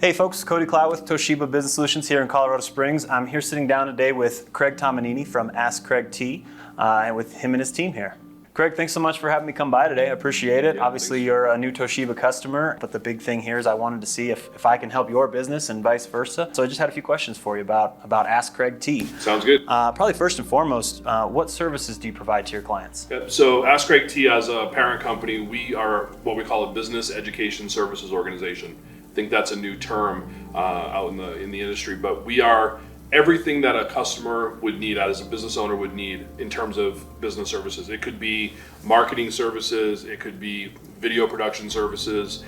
Hey folks, Cody Clow with Toshiba Business Solutions here in Colorado Springs. I'm here sitting down today with Craig Tomanini from AskCRAIGTEE and with him and his team here. Craig, thanks so much for having me come by today. I appreciate it. Yeah, Obviously, you're a new Toshiba customer, but the big thing here is I wanted to see if I can help your business and vice versa. So I just had a few questions for you about AskCRAIGTEE. Sounds good. Probably first and foremost, what services do you provide to your clients? Yep. So AskCRAIGTEE, as a parent company, we are what we call a business education services organization. I think that's a new term out in the industry, but we are everything that a customer would need, as a business owner would need in terms of business services. It could be marketing services, it could be video production services.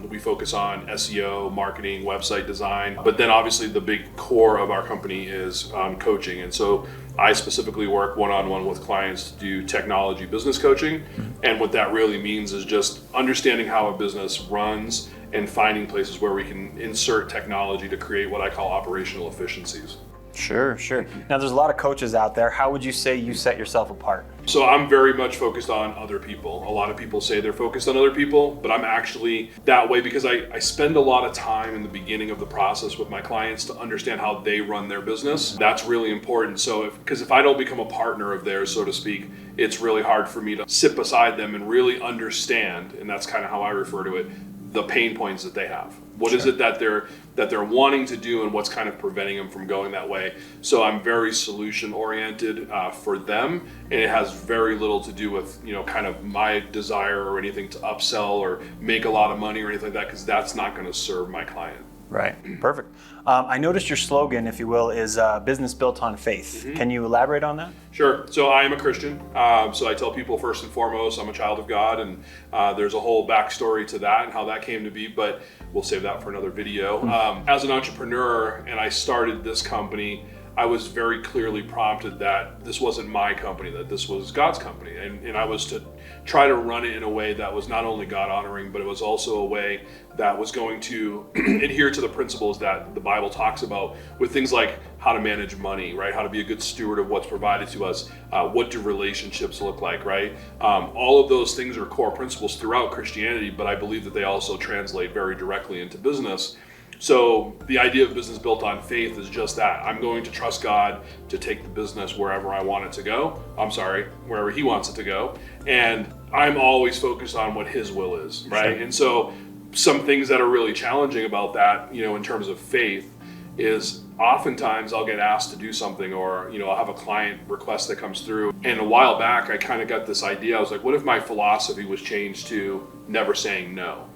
We focus on SEO, marketing, website design, but then obviously the big core of our company is coaching. And so I specifically work one-on-one with clients to do technology business coaching. And what that really means is just understanding how a business runs and finding places where we can insert technology to create what I call operational efficiencies. Sure. Now there's a lot of coaches out there. How would you say you set yourself apart? So I'm very much focused on other people. A lot of people say they're focused on other people, but I'm actually that way because I spend a lot of time in the beginning of the process with my clients to understand how they run their business. That's really important. So because if I don't become a partner of theirs, so to speak, it's really hard for me to sit beside them and really understand, and that's kind of how I refer to it, the pain points that they have. What is it that they're wanting to do, and what's kind of preventing them from going that way? So I'm very solution oriented for them, and it has very little to do with kind of my desire or anything to upsell or make a lot of money or anything like that, because that's not going to serve my client. Right, perfect. I noticed your slogan, if you will, is business built on faith. Can you elaborate on that? Sure. So I am a Christian. So I tell people first and foremost, I'm a child of God, and there's a whole backstory to that and how that came to be, but we'll save that for another video. As an entrepreneur, and I started this company, I was very clearly prompted that this wasn't my company, that this was God's company. And I was to try to run it in a way that was not only God honoring, but it was also a way that was going to adhere to the principles that the Bible talks about with things like how to manage money, right? How to be a good steward of what's provided to us. What do relationships look like, right? All of those things are core principles throughout Christianity, but I believe that they also translate very directly into business. So the idea of business built on faith is just that. I'm going to trust God to take the business wherever I want it to go. Wherever He wants it to go. And I'm always focused on what His will is, right? Sure. And so some things that are really challenging about that, in terms of faith, is oftentimes I'll get asked to do something, or I'll have a client request that comes through. And a while back, I kind of got this idea. I was like, what if my philosophy was changed to never saying no?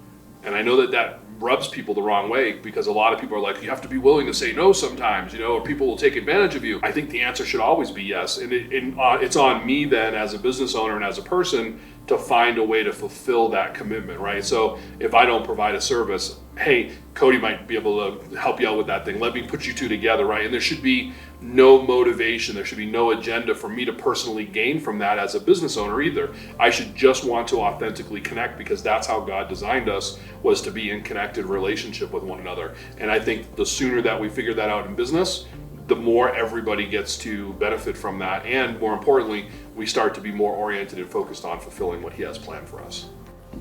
And I know that rubs people the wrong way, because a lot of people are like, you have to be willing to say no sometimes, or people will take advantage of you. I think the answer should always be yes. And it's on me then, as a business owner and as a person, to find a way to fulfill that commitment, right? So if I don't provide a service, hey, Cody might be able to help you out with that thing. Let me put you two together, right? And there should be no motivation, there should be no agenda for me to personally gain from that as a business owner either. I should just want to authentically connect, because that's how God designed us, was to be in connected relationship with one another. And I think the sooner that we figure that out in business, the more everybody gets to benefit from that. And more importantly, we start to be more oriented and focused on fulfilling what He has planned for us.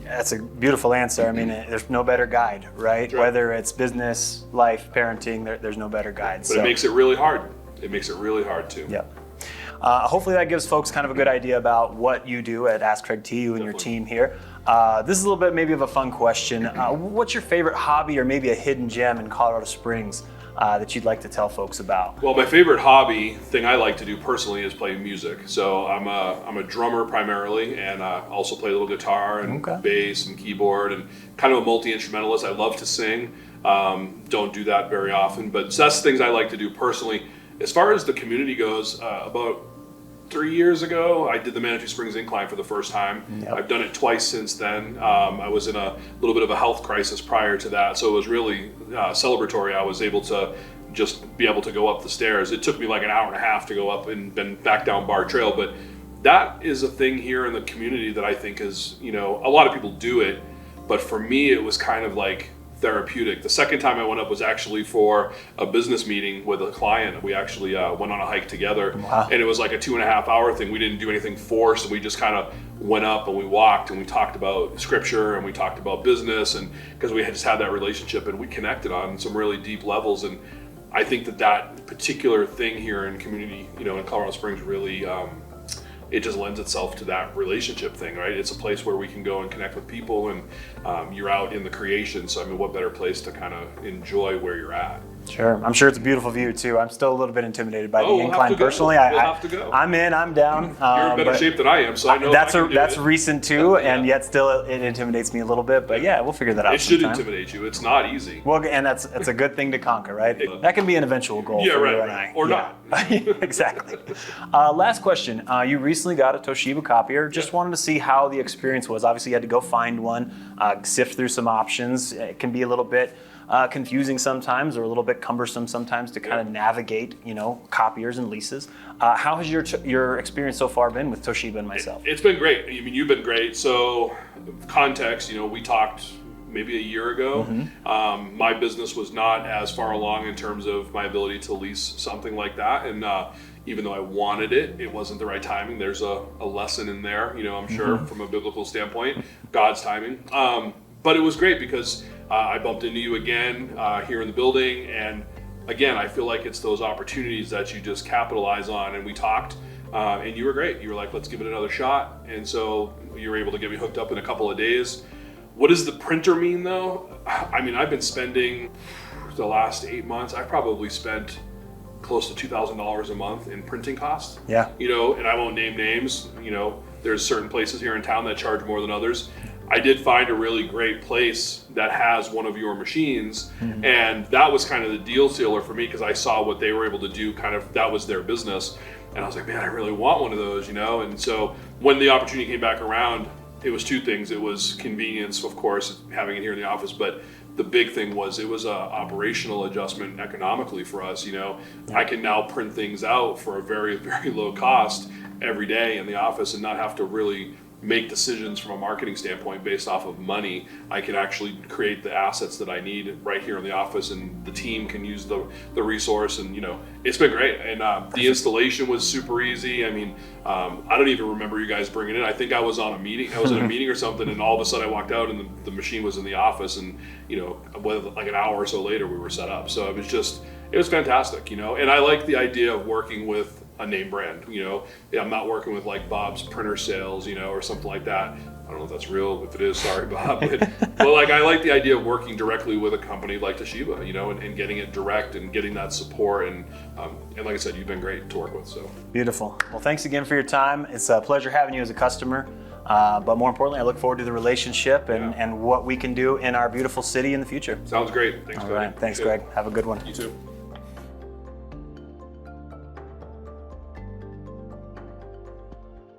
That's a beautiful answer. I mean, there's no better guide, right? Sure. Whether it's business, life, parenting, there's no better guide. But it makes it really hard. It makes it really hard too. Yep. Hopefully that gives folks kind of a good idea about what you do at AskCRAIGTEE, you and your team here. This is a little bit maybe of a fun question. What's your favorite hobby, or maybe a hidden gem in Colorado Springs that you'd like to tell folks about? Well, my favorite hobby thing I like to do personally is play music. So I'm a drummer primarily, and also play a little guitar and bass and keyboard, and kind of a multi-instrumentalist. I love to sing. Don't do that very often, but that's things I like to do personally. As far as the community goes, about 3 years ago, I did the Manitou Springs Incline for the first time. Yep. I've done it twice since then. I was in a little bit of a health crisis prior to that, so it was really celebratory. I was able to just be able to go up the stairs. It took me like an hour and a half to go up and then back down Bar Trail, but that is a thing here in the community that I think is, a lot of people do it, but for me it was kind of like therapeutic. The second time I went up was actually for a business meeting with a client. We actually went on a hike together. Wow. And it was like a 2.5 hour thing. We didn't do anything forced. We just kind of went up and we walked and we talked about scripture and we talked about business, and because we had just had that relationship and we connected on some really deep levels. And I think that particular thing here in community, in Colorado Springs really, it just lends itself to that relationship thing, right? It's a place where we can go and connect with people, and you're out in the creation. So, I mean, what better place to kind of enjoy where you're at? Sure. I'm sure it's a beautiful view too. I'm still a little bit intimidated by the we'll incline have to go. personally. We'll have to go. I'm in, I'm down. You're in better but shape than I am, so I know that's recent too, Yeah. and yet still it intimidates me a little bit. But yeah, we'll figure that out. It should sometime. intimidate you. It's not easy. Well, and that's a good thing to conquer, right? That can be an eventual goal Yeah, for right, you and right. I. Or Yeah. Exactly. Last question. You recently got a Toshiba copier. Just wanted to see how the experience was. Obviously, you had to go find one, sift through some options. It can be a little bit confusing sometimes, or a little bit cumbersome sometimes to kind of navigate, copiers and leases. How has your experience so far been with Toshiba and myself? It's been great. I mean, you've been great. So, context, we talked maybe a year ago. Mm-hmm. My business was not as far along in terms of my ability to lease something like that. And even though I wanted it, it wasn't the right timing. There's a lesson in there, I'm sure, from a biblical standpoint, God's timing. But it was great because I bumped into you again here in the building. And again, I feel like it's those opportunities that you just capitalize on. And we talked, and you were great. You were like, let's give it another shot. And so you were able to get me hooked up in a couple of days. What does the printer mean though? I mean, I've been spending the last 8 months, I probably spent close to $2,000 a month in printing costs. Yeah. And I won't name names. There's certain places here in town that charge more than others. I did find a really great place that has one of your machines, and that was kind of the deal sealer for me because I saw what they were able to do. Kind of that was their business, and I was like, man, I really want one of those, And so when the opportunity came back around, it was two things. It was convenience, of course, having it here in the office, but the big thing was it was a operational adjustment economically for us. I can now print things out for a very, very low cost every day in the office and not have to really make decisions from a marketing standpoint based off of money. I can actually create the assets that I need right here in the office, and the team can use the resource, and it's been great. And the installation was super easy. I mean, I don't even remember you guys bringing it. I think I was on a meeting. I was in a meeting or something, and all of a sudden I walked out and the machine was in the office, and like an hour or so later we were set up. So it was fantastic, and I like the idea of working with a name brand. I'm not working with like Bob's Printer Sales, or something like that. I don't know if that's real. If it is, sorry, Bob. But like, I like the idea of working directly with a company like Toshiba, and getting it direct and getting that support. And like I said, you've been great to work with. So Beautiful. Well, thanks again for your time. It's a pleasure having you as a customer. But more importantly, I look forward to the relationship and what we can do in our beautiful city in the future. sounds great. Thanks, All Cody. right. Thanks, Appreciate Greg. Have a good one. it. You too.